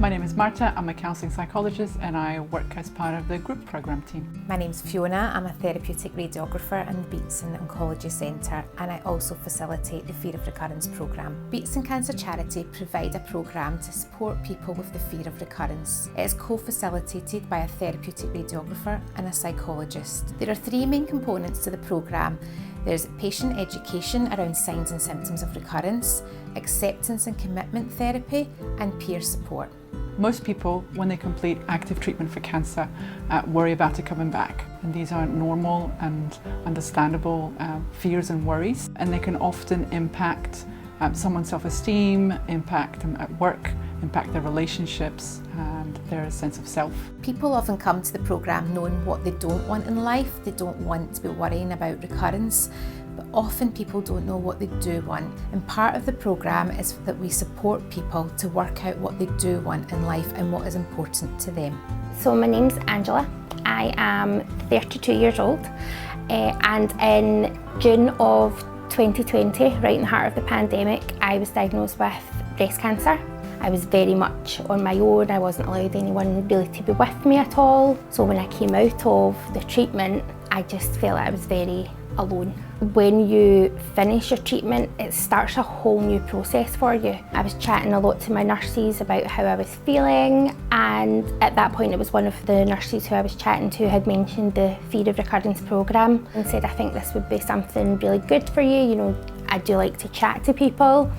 My name is Marta, I'm a counselling psychologist and I work as part of the group programme team. My name's Fiona, I'm a therapeutic radiographer in the Beatson Cancer Centre and I also facilitate the Fear of Recurrence programme. Beatson Cancer Charity provide a programme to support people with the fear of recurrence. It is co-facilitated by a therapeutic radiographer and a psychologist. There are three main components to the programme. There's patient education around signs and symptoms of recurrence, acceptance and commitment therapy, and peer support. Most people, when they complete active treatment for cancer, worry about it coming back. And these are normal and understandable fears and worries, and they can often impact someone's self-esteem, impact them at work, impact their relationships and their sense of self. People often come to the programme knowing what they don't want in life. They don't want to be worrying about recurrence, but often people don't know what they do want. And part of the programme is that we support people to work out what they do want in life and what is important to them. So my name's Angela. I am 32 years old and in June of 2020, right in the heart of the pandemic, I was diagnosed with breast cancer. I was very much on my own. I wasn't allowed anyone really to be with me at all. So when I came out of the treatment, I just felt I was very alone. When you finish your treatment, it starts a whole new process for you. I was chatting a lot to my nurses about how I was feeling, and at that point it was one of the nurses who I was chatting to had mentioned the Fear of Recurrence programme and said, I think this would be something really good for you. You know, I do like to chat to people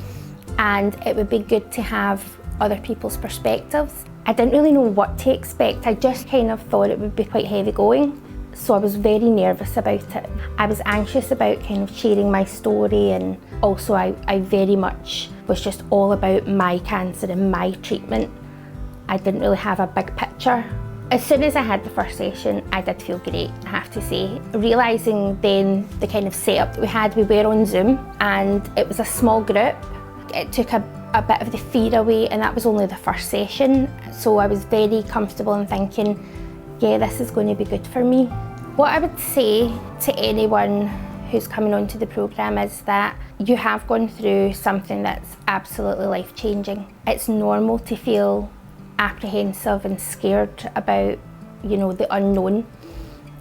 and it would be good to have other people's perspectives. I didn't really know what to expect. I just kind of thought it would be quite heavy going. So I was very nervous about it. I was anxious about kind of sharing my story, and also I very much was just all about my cancer and my treatment. I didn't really have a big picture. As soon as I had the first session, I did feel great, I have to say. Realising then the kind of setup that we were on Zoom and it was a small group. It took a bit of the fear away, and that was only the first session. So I was very comfortable in thinking, yeah, this is going to be good for me. What I would say to anyone who's coming onto the programme is that you have gone through something that's absolutely life-changing. It's normal to feel apprehensive and scared about, you know, the unknown.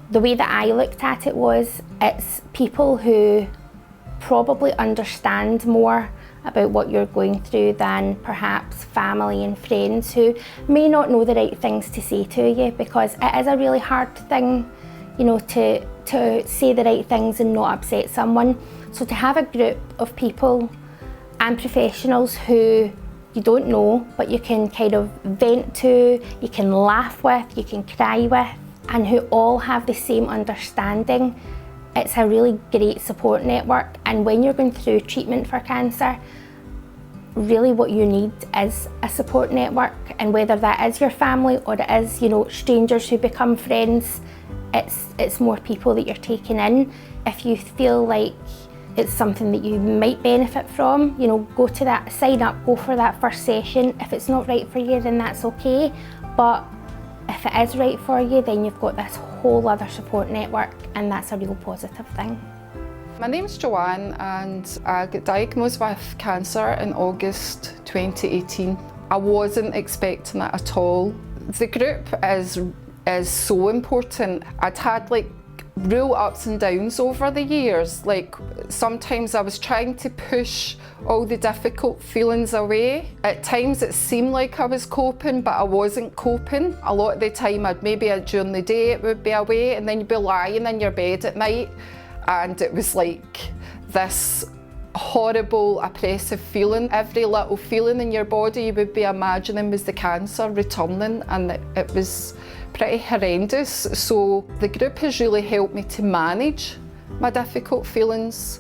The way that I looked at it was, it's people who probably understand more about what you're going through than perhaps family and friends who may not know the right things to say to you, because it is a really hard thing, you know, to say the right things and not upset someone. So to have a group of people and professionals who you don't know, but you can kind of vent to, you can laugh with, you can cry with, and who all have the same understanding, it's a really great support network. And when you're going through treatment for cancer, really what you need is a support network, and whether that is your family or it is, you know, strangers who become friends, it's more people that you're taking in. If you feel like it's something that you might benefit from, you know, go to that, sign up, go for that first session. If it's not right for you, then that's okay. But if it is right for you, then you've got this whole other support network, and that's a real positive thing. My name's Joanne and I got diagnosed with cancer in August 2018. I wasn't expecting it at all. The group is so important. I'd had like real ups and downs over the years. Like sometimes I was trying to push all the difficult feelings away. At times it seemed like I was coping, but I wasn't coping. A lot of the time during the day it would be away, and then you'd be lying in your bed at night and it was like this horrible oppressive feeling. Every little feeling in your body you would be imagining was the cancer returning, and it was pretty horrendous. So the group has really helped me to manage my difficult feelings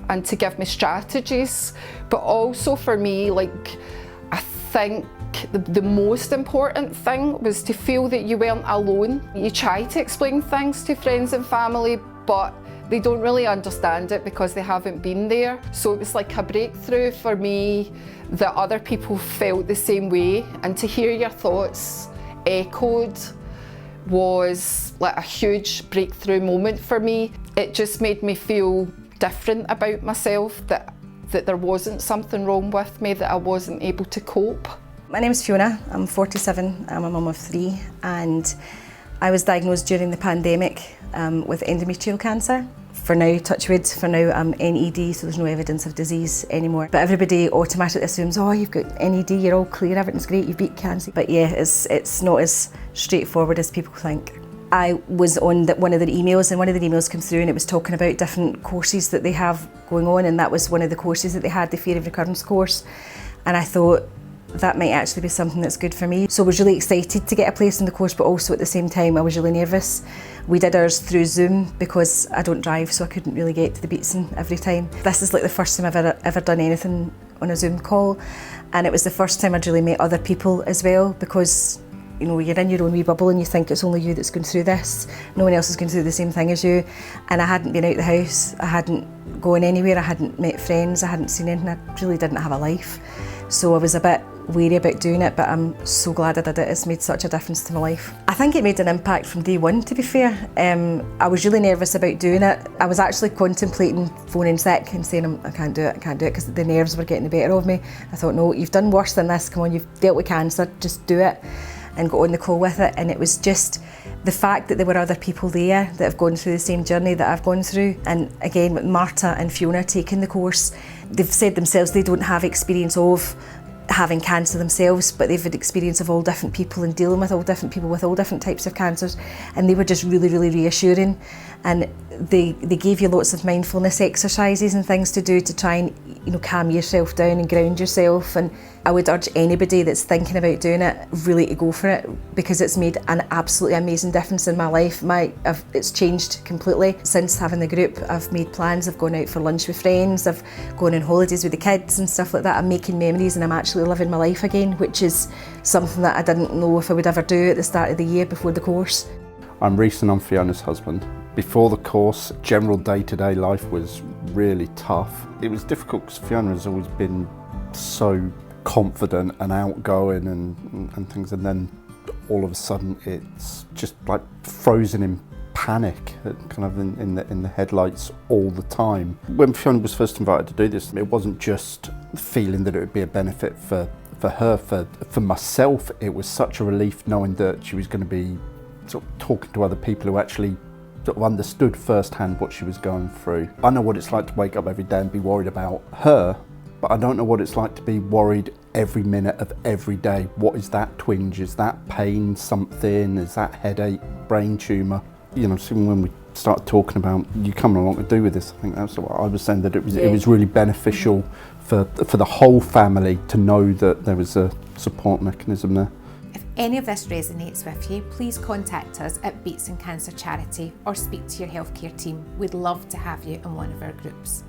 and to give me strategies. But also for me, like, I think the most important thing was to feel that you weren't alone. You try to explain things to friends and family, but they don't really understand it because they haven't been there. So it was like a breakthrough for me that other people felt the same way, and to hear your thoughts echoed was like a huge breakthrough moment for me. It just made me feel different about myself, that there wasn't something wrong with me, that I wasn't able to cope. My name is Fiona, I'm 47, I'm a mum of 3, and I was diagnosed during the pandemic with endometrial cancer. For now, touch wood, for now I'm NED, so there's no evidence of disease anymore. But everybody automatically assumes, oh, you've got NED, you're all clear, everything's great, you've beat cancer. But yeah, it's not as straightforward as people think. I was on one of their emails, and one of the emails came through and it was talking about different courses that they have going on, and that was one of the courses that they had, the Fear of Recurrence course. And I thought, that might actually be something that's good for me. So I was really excited to get a place in the course, but also at the same time I was really nervous. We did ours through Zoom because I don't drive, so I couldn't really get to the Beatson every time. This is like the first time I've ever done anything on a Zoom call, and it was the first time I'd really met other people as well, because you know, you're in your own wee bubble and you think it's only you that's going through this. No one else is going through the same thing as you. And I hadn't been out the house, I hadn't gone anywhere, I hadn't met friends, I hadn't seen anything, I really didn't have a life. So I was a bit wary about doing it, but I'm so glad I did it. It's made such a difference to my life. I think it made an impact from day one, to be fair. I was really nervous about doing it. I was actually contemplating phoning sick and saying, I can't do it, because the nerves were getting the better of me. I thought, no, you've done worse than this, come on, you've dealt with cancer, just do it, and got on the call with it. And it was just the fact that there were other people there that have gone through the same journey that I've gone through. And again, with Marta and Fiona taking the course, they've said themselves they don't have experience of having cancer themselves, but they've had experience of all different people and dealing with all different people with all different types of cancers, and they were just really, really reassuring. And they gave you lots of mindfulness exercises and things to do to try and, you know, calm yourself down and ground yourself. And I would urge anybody that's thinking about doing it really to go for it, because it's made an absolutely amazing difference in my life. It's changed completely since having the group. I've made plans, I've gone out for lunch with friends, I've gone on holidays with the kids and stuff like that. I'm making memories and I'm actually living my life again, which is something that I didn't know if I would ever do at the start of the year before the course. I'm Rhys and I'm Fiona's husband. Before the course, general day-to-day life was really tough. It was difficult because Fiona has always been so confident and outgoing and things, and then all of a sudden it's just like frozen in panic, kind of in the headlights all the time. When Fiona was first invited to do this, it wasn't just feeling that it would be a benefit for her, for myself. It was such a relief knowing that she was going to be sort of talking to other people who actually sort of understood firsthand what she was going through. I know what it's like to wake up every day and be worried about her, but I don't know what it's like to be worried every minute of every day. What is that twinge? Is that pain something? Is that headache, brain tumour? You know, so when we started talking about you coming along to do with this, I think that's what I was saying, that it was really beneficial for the whole family to know that there was a support mechanism there. If any of this resonates with you, please contact us at Beatson Cancer Charity or speak to your healthcare team. We'd love to have you in one of our groups.